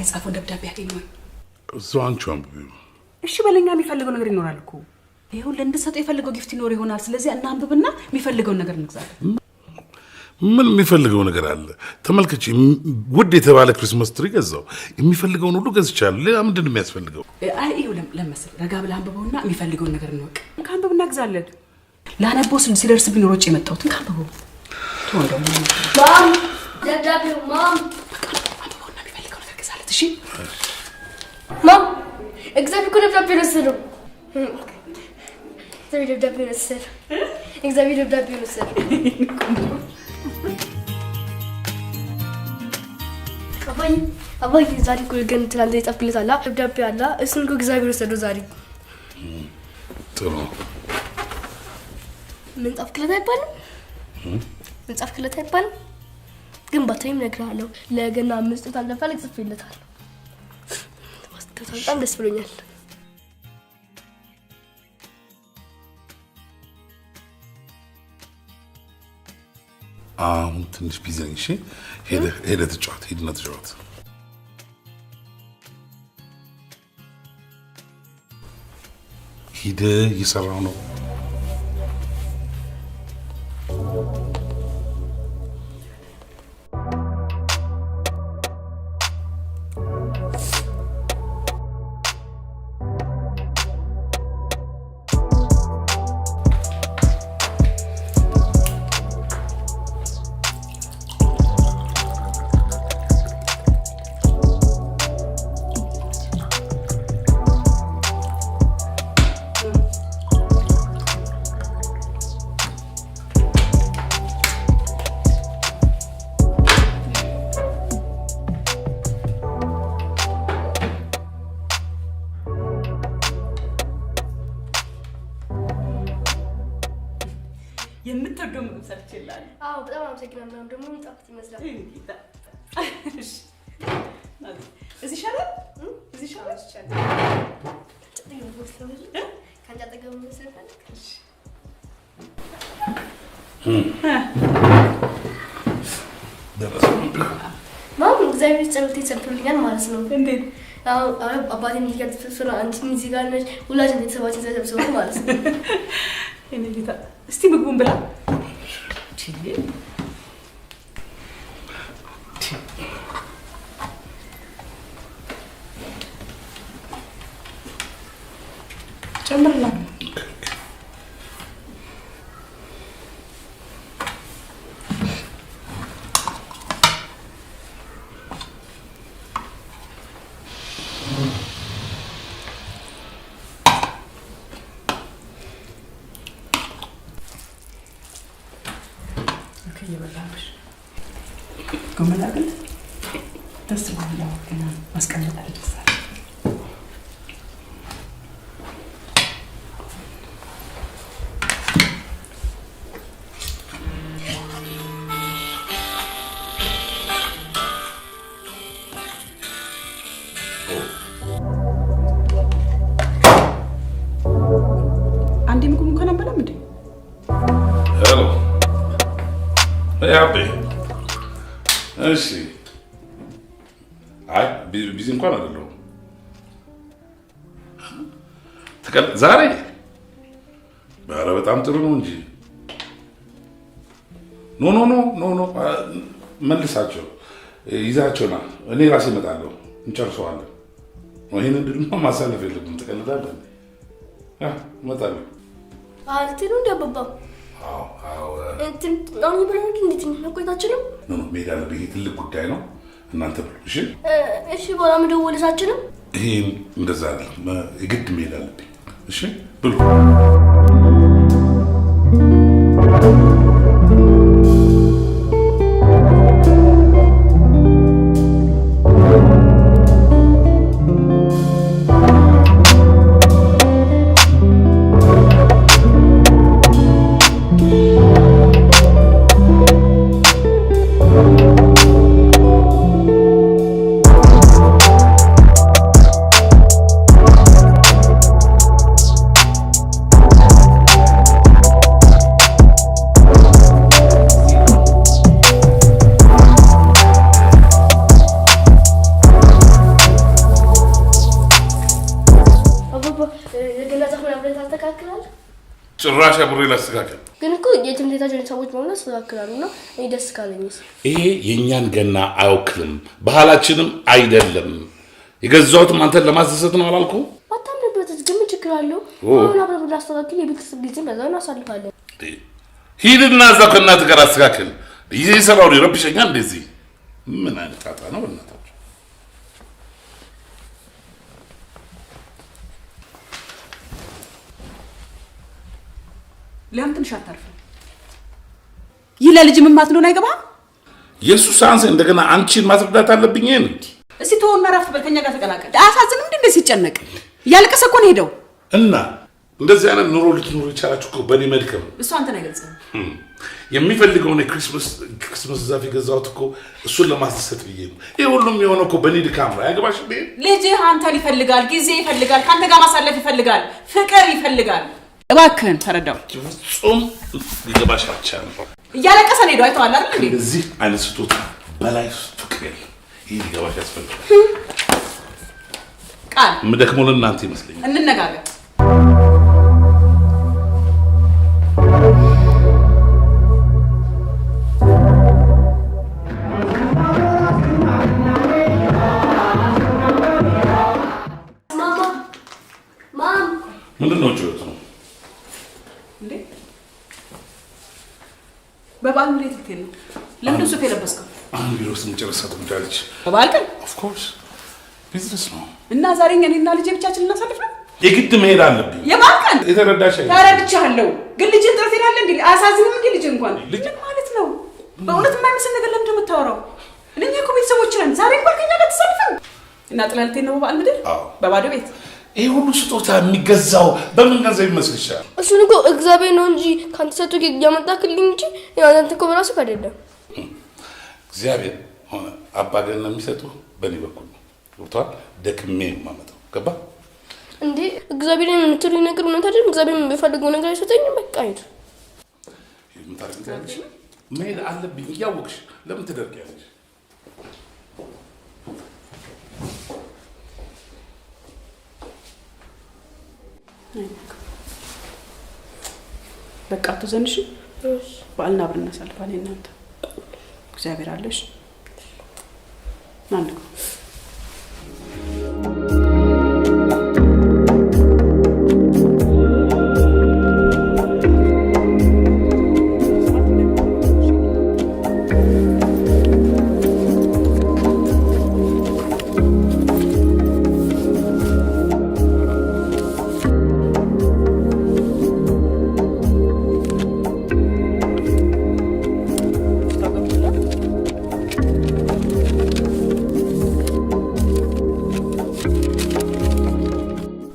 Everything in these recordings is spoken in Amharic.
የጻፈው ደብዳቤ ያገኘው ዟንቹም እሺ በለኛ የሚፈልገው ነገር ይኖራል እኮ ይሄው ለእንድሰጠው የፈልገው ጊፍት ይኖር ይሆናል ስለዚህ እናንብብና የሚፈልገው ነገር እንግዛለን ምን የሚፈልገው ነገር አለ ተመልከቺ ውድ የተባለ ክሪስማስ ትሪ ገዛው የሚፈልገውን ሁሉ ገዝቻለሁ ሌላ ምንድነው የሚያስፈልገው አይ ይሄው ለምሳሌ ረጋ ብለህ አንብበውና የሚፈልገውን ነገር እንወቅ ካንብብና ግዛለን ላነበው ሲደርስብኝ ሮጬ የመጣሁት ካንብበው ተወንደው ማም ደብዳቤው ማም አንብበውና የሚፈልገው ነገር ግዛለት እሺ ማም እግዚአብሔር እኮ ደብዳቤ ወሰደው ደብዳቤ ወሰደ እግዚአብሔር ደብዳቤ ወሰደ አባይ ዛሬ እኮ ግን ትናንት የጻፍክለት አለ ደብዳቤ አለ እሱን እኮ እግዚአብሔር ወሰደው ዛሬ ጥሩ ምን ጻፍክለት አይባልም ምን ጻፍክለት አይባልም ግን ባታይም ነግሬሃለሁ ለገና መስጠት አልፈልግ ጽፌለታል በጣም ደስ ብሎኛል ትንሽ ቢዚ ነኝ እሺ ሄደ ተጫወት ሄድና ተጫወት ሄደ እየሰራው ነው የምትወደው ምግብ ሰርቼልሃለሁ አዎ በጣም አመሰግናለሁ ደግሞ ጣፍጥ ይመስላል እሺ እዚህ ሻላል እዚህ ሻላል ጥቂት ወስደው ካንተ አጠገብ መስራት እሺ ማም እግዚአብሔር ጸሎት ይሰጥልኛል ማለት ነው እንዴት አባቴን ይገጥፍስራ አንቺን እዚህ ጋር ነሽ ሁላችን ቤተሰባችን ተሰብስበው ማለት ነው እኔ ጌታ እስቲ ምግቡን ብላ ጨምርላ ይበላልሽ ጎመላግል ደስ ብሎኛል ገና ማስቀመጥ አለበት አንዴ ምግቡ እንኳን አንበላም እንዴ ሄሎ ያቤ እሺ አይ ቢዚ እንኳን አይደለም ዛሬ ባረ በጣም ጥሩ ነው እንጂ ኖ መልሳቸው ይዛቸውና እኔ ራሴ እመጣለሁ እንጨርሰዋለን ወይኔ እንደምን ማሳለፍ የለብንም ተቀልዳለህ እመጣለሁ አልተኑ እንደበባ አዎ እንትን ነው ብለህ እንዴት ነው ቆይታችንም ኖ ሜዳ ለብይ ትልቅ ጉዳይ ነው እናንተ ብሉ እሺ በኋላ መደወልሳችንም ይሄ እንደዛ አይደለም የግድ ሜዳ ለብይ እሺ ብሉ ጭራሽ አብሬ ላስተካከል። ግን እኮ የትምኔታችን ሰዎች ማለት አስተካክላሉና እኔ ደስ ካለኝስ። ይሄ የኛን ገና አይወክልም፣ ባህላችንም አይደለም። የገዛሁትም አንተን ለማስደሰት ነው አላልኩም? ባታምንበትስ ግን ምን ችግር አለው? አሁን አብረን ላስተካክል የቤተሰብ ጊዜ በዛው እናሳልፋለን። ሂድና እዛው ከእናትህ ጋር አስተካክል። ይሄ ሰራው ይረብሸኛል እንደዚህ። ምን አይነት ጣጣ ነው በእናታችሁ? ለምን ትንሽ አታርፍም? ይህ ለልጅ ምን ማለት ነው አይገባም? ኢየሱስ አንተ እንደገና አንቺን ማስረዳት አለብኝ። ይሄን እስቲ ተወውና ረፍ በል ከኛ ጋር ተቀላቀል። አያሳዝንም እንዴ እንደዚህ ሲጨነቅ? እያለቀሰ እኮ ነው ሄደው እና እንደዚህ አይነት ኑሮ ልትኖሩ ይቻላችሁ እኮ በእኔ መልክም። እሱ አንተን አይገልጽም። የሚፈልገውን የክሪስማስ ዛፍ የገዛሁት እኮ እሱን ለማስደሰት ብዬ ነው። ይሄ ሁሉም የሆነው እኮ በእኔ ድካም ነው። ያገባሽ እንዴ? ልጅህ አንተን ይፈልጋል፣ ጊዜ ይፈልጋል፣ ካንተ ጋር ማሳለፍ ይፈልጋል፣ ፍቅር ይፈልጋል። እባክህን ተረዳው። ፍጹም ሊገባሽ አልቻለም። እያለቀሰ ነው ሄደው አይተዋል አይደል እንዴ? እዚህ አይነት ስጦታ በላይ ፍቅር የለም። ይሄ ሊገባሽ ያስፈልጋል። ቃል የምደክመው ለእናንተ ይመስለኛል። እንነጋገር። ምንድን ነው ጭውውት ነው እንዴ? በበዓል እንዴት ልትሄድ ነው? ለምንድን ሱፍ የለበስከው? አሁን ቢሮ ስንጨርስ ትመጣለች። በበዓል ቀን ኦፍ ኮርስ ቢዝነስ ነው እና ዛሬ እኔና ልጄ ብቻችንን እናሳልፍ ነው? የግድ መሄድ አለብኝ። የበዓል ቀን የተረዳሽ አይደል? ተረድቻለሁ፣ ግን ልጅን ጥረት ይላል እንዴ? አያሳዝንም እንዴ? ልጅ እንኳን ልጅ ማለት ነው። በእውነት የማይመስል ነገር ለምንድን ነው የምታወራው? እኛ እኮ ቤተሰቦች ነን። ዛሬ እንኳን ከኛ ጋር ተሰልፈን እና ጥላልቴ ነው በበዓል ምድር በባዶ ቤት ይሄ ሁሉ ስጦታ የሚገዛው በምን ገንዘብ ይመስልሻል? እሱን እኮ እግዚአብሔር ነው እንጂ ካንተ ሰጥቶ ያመጣክልኝ እንጂ ያንተ እኮ በራስህ አይደለም። እግዚአብሔር ሆነ አባ ገና የሚሰጡ በእኔ በኩል ነው። ገብቶሃል? ደክሜ የማመጣው ገባ እንዴ? እግዚአብሔርን የምትሉኝ ነገር እውነት አይደለም። እግዚአብሔር የሚፈልገው ነገር አይሰጠኝም። በቃ አይደል? ምን ታደርጊያለሽ? መሄድ አለብኝ እያወቅሽ ለምን ትደርጊያለሽ? በቃ ተዘንሽ በዓልን አብረን እናሳልፋለን። እናንተ እግዚአብሔር አለሽ ማንኩ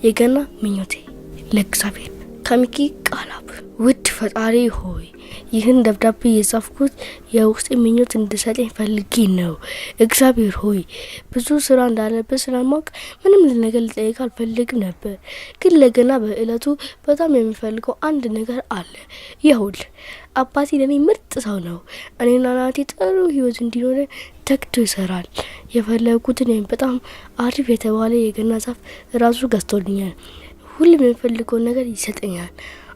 የገና ምኞቴ ለእግዚአብሔር ከሚኪ ቃላብ ውድ ፈጣሪ ሆይ ይህን ደብዳቤ የጻፍኩት የውስጤ ምኞት እንድሰጠኝ ፈልጌ ነው። እግዚአብሔር ሆይ ብዙ ስራ እንዳለበት ስለማውቅ ምንም ነገር ልጠይቅ አልፈልግም ነበር፣ ግን ለገና በእለቱ በጣም የሚፈልገው አንድ ነገር አለ። ይኸውልህ አባቴ ለኔ ምርጥ ሰው ነው። እኔና እናቴ ጥሩ ህይወት እንዲኖር ተግቶ ይሰራል። የፈለጉትን በጣም አሪፍ የተባለ የገና ዛፍ ራሱ ገዝቶልኛል። ሁሉም የሚፈልገው ነገር ይሰጠኛል።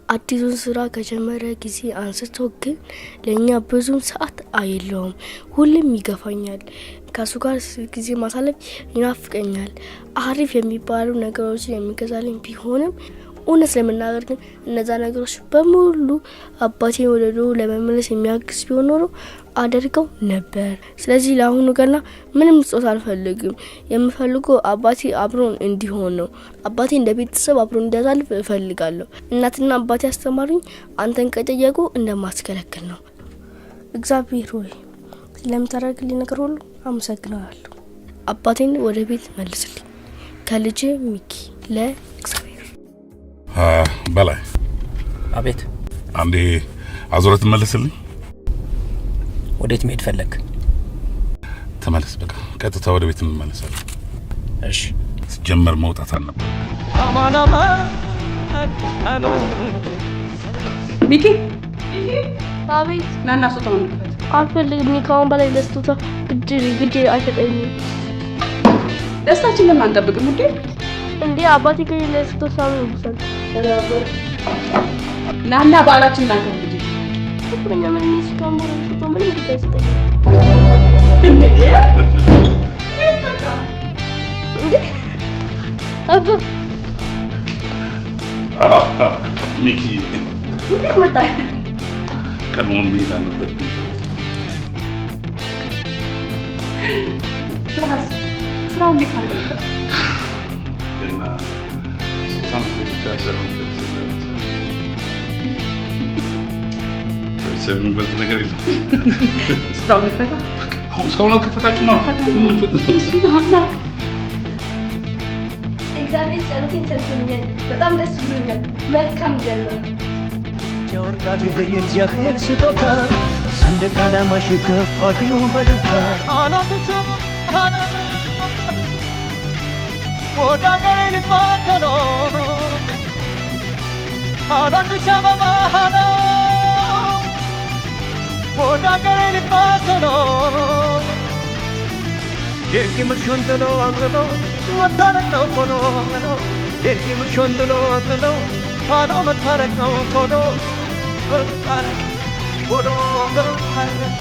አዲሱን ስራ ከጀመረ ጊዜ አንስቶ ግን ለኛ ብዙም ሰዓት አይለውም። ሁሉም ይገፋኛል። ከሱ ጋር ጊዜ ማሳለፍ ይናፍቀኛል። አሪፍ የሚባሉ ነገሮችን የሚገዛልኝ ቢሆንም እውነት ለመናገር ግን እነዛ ነገሮች በሙሉ አባቴን ወደ ድሮ ለመመለስ የሚያግዝ ቢሆን ኖሮ አደርገው ነበር። ስለዚህ ለአሁኑ ገና ምንም ስጦታ አልፈልግም። የምፈልገው አባቴ አብሮን እንዲሆን ነው። አባቴ እንደ ቤተሰብ አብሮን እንዲያሳልፍ እፈልጋለሁ። እናትና አባቴ አስተማሩኝ፣ አንተን ከጠየቁ እንደማስከለክል ነው። እግዚአብሔር ሆይ ስለምታደርግልኝ ነገር ሁሉ አመሰግናለሁ። አባቴን ወደ ቤት መልስልኝ። ከልጄ ሚኪ ለእግዚአብሔር። በላይ አቤት። አንዴ አዙረት መልስልኝ። ወዴት መሄድ ፈለግ? ተመለስ። በቃ ቀጥታ ወደ ቤት እንመለሳለን። እሺ። ሲጀመር መውጣት አልነበረ። ሚኪ አቤት። ናና ሱታው ነው አልፈልግም። ካሁን በላይ ለስጦታ ግድ አይሰጠኝም። ደስታችን ለምን አንጠብቅም እንዴ? እንዴ አባቴ ከሌለ ለስጦታ ነው ይብሳል። ናና በዓላችን እናከብር ልጅ ሁሉኛ ምን ይስካም ወራሽ ምን ይደስተኝ አባ ሚኪ መጣ ቀድሞም ቢላ ነበር ስራው እንዴት ነው እና ሳምንት ተቻዘሩ ሰምበት ነገር የለም ስራው ይፈታ አሁን ሰውነው ከፈታችሁ ነው እግዚአብሔር ጸሎቴን ሰምቶኛል በጣም ደስ ብሎኛል መልካም ገና ጆርዳን የእግዚአብሔር ስጦታ ሰንደቅ ዓላማሽ ከፍ አድርጎ በደስታ አናትቶ ወደ አገሬ ልትባከኖ አዳንሻ በባህኖ ወደ አገሬ ልትባከኖ የጊምርሾን ጥሎ አግሎ መታረቅ ነው ኮኖ የጊምርሾን ጥሎ አግሎ ፋኖ መታረቅ ነው ኮኖ መታረቅ ኮኖ መታረቅ